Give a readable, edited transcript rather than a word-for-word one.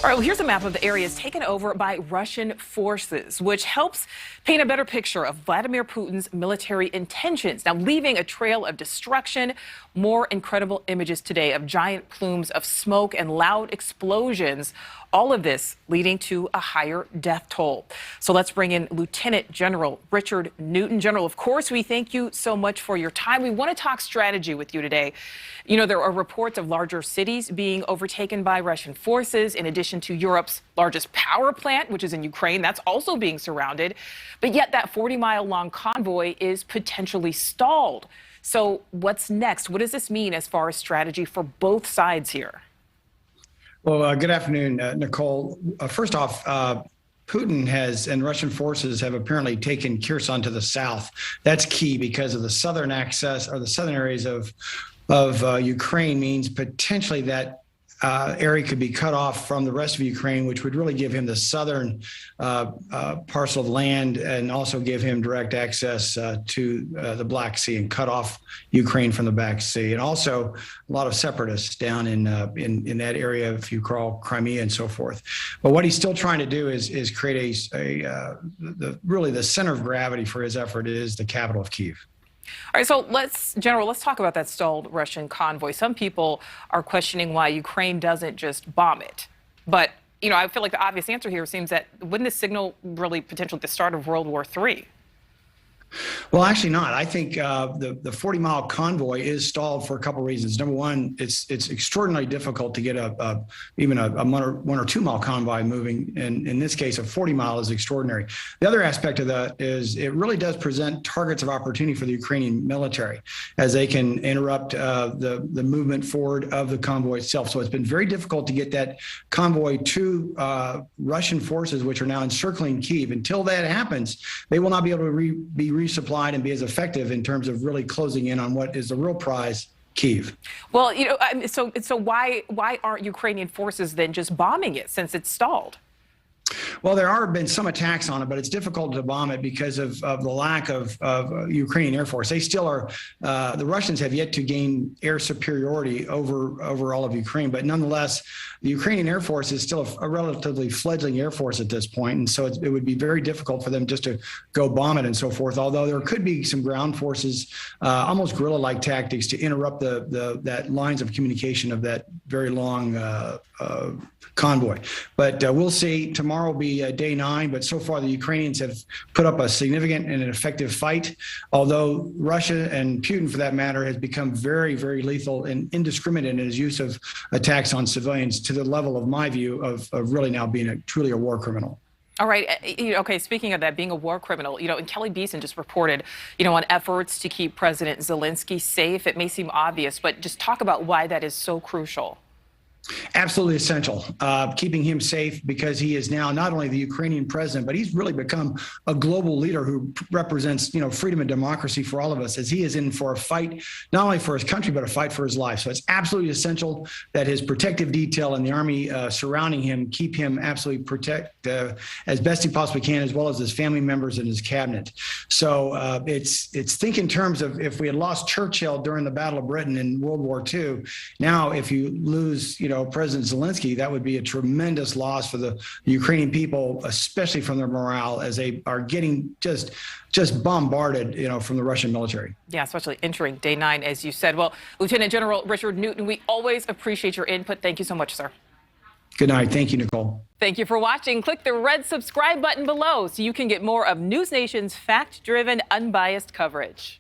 All right, well, here's a map of the areas taken over by Russian forces, which helps paint a better picture of Vladimir Putin's military intentions. Now, leaving a trail of destruction, more incredible images today of giant plumes of smoke and loud explosions. All of this leading to a higher death toll. So let's bring in Lieutenant General Richard Newton. General, of course, we thank you so much for your time. We want to talk strategy with you today. You know, there are reports of larger cities being overtaken by Russian forces, in addition to Europe's largest power plant, which is in Ukraine. That's also being surrounded. But yet that 40-mile-long convoy is potentially stalled. So what's next? What does this mean as far as strategy for both sides here? Well, good afternoon, Nicole. First off, Putin and Russian forces have apparently taken Kherson to the south. That's key because of the southern access, or the southern areas of Ukraine, means potentially that area could be cut off from the rest of Ukraine, which would really give him the southern parcel of land and also give him direct access to the Black Sea and cut off Ukraine from the Black Sea. And also a lot of separatists down in that area, if you call Crimea and so forth. But what he's still trying to do is create really the center of gravity for his effort is the capital of Kyiv. All right, so General, let's talk about that stalled Russian convoy. Some people are questioning why Ukraine doesn't just bomb it. But, you know, I feel like the obvious answer here seems that wouldn't this signal really potentially the start of World War III? Well, actually not. I think the 40-mile convoy is stalled for a couple of reasons. Number one, it's extraordinarily difficult to get even a 1 or 2 mile convoy moving. And in this case, a 40-mile is extraordinary. The other aspect of that is it really does present targets of opportunity for the Ukrainian military as they can interrupt the movement forward of the convoy itself. So it's been very difficult to get that convoy to Russian forces, which are now encircling Kyiv. Until that happens, they will not be able to be resupplied and be as effective in terms of really closing in on what is the real prize, Kyiv. Well, you know, so why aren't Ukrainian forces then just bombing it since it's stalled? Well, there have been some attacks on it, but it's difficult to bomb it because of the lack of Ukrainian Air Force. They still are, the Russians have yet to gain air superiority over all of Ukraine, but nonetheless, the Ukrainian Air Force is still a relatively fledgling Air Force at this point, and so it would be very difficult for them just to go bomb it and so forth, although there could be some ground forces, almost guerrilla-like tactics to interrupt that lines of communication of that very long convoy. But we'll see. Tomorrow will be day 9, but so far the Ukrainians have put up a significant and an effective fight, although Russia and Putin, for that matter, has become very, very lethal and indiscriminate in his use of attacks on civilians to the level, of my view, of really now being truly a war criminal. All right. Okay. Speaking of that, being a war criminal, you know, and Kelly Beeson just reported, you know, on efforts to keep President Zelenskyy safe. It may seem obvious, but just talk about why that is so crucial. Absolutely essential, keeping him safe, because he is now not only the Ukrainian president, but he's really become a global leader who represents, you know, freedom and democracy for all of us, as he is in for a fight, not only for his country, but a fight for his life. So it's absolutely essential that his protective detail and the army surrounding him keep him absolutely protect as best he possibly can, as well as his family members and his cabinet. So it's think in terms of, if we had lost Churchill during the Battle of Britain in World War II, now if you lose, you know, President Zelenskyy, that would be a tremendous loss for the Ukrainian people, especially from their morale, as they are getting just bombarded, you know, from the Russian military. Yeah, especially entering day 9, as you said. Well, Lieutenant General Richard Newton, we always appreciate your input. Thank you so much, sir. Good night. Thank you, Nicole. Thank you for watching. Click the red subscribe button below so you can get more of NewsNation's fact-driven, unbiased coverage.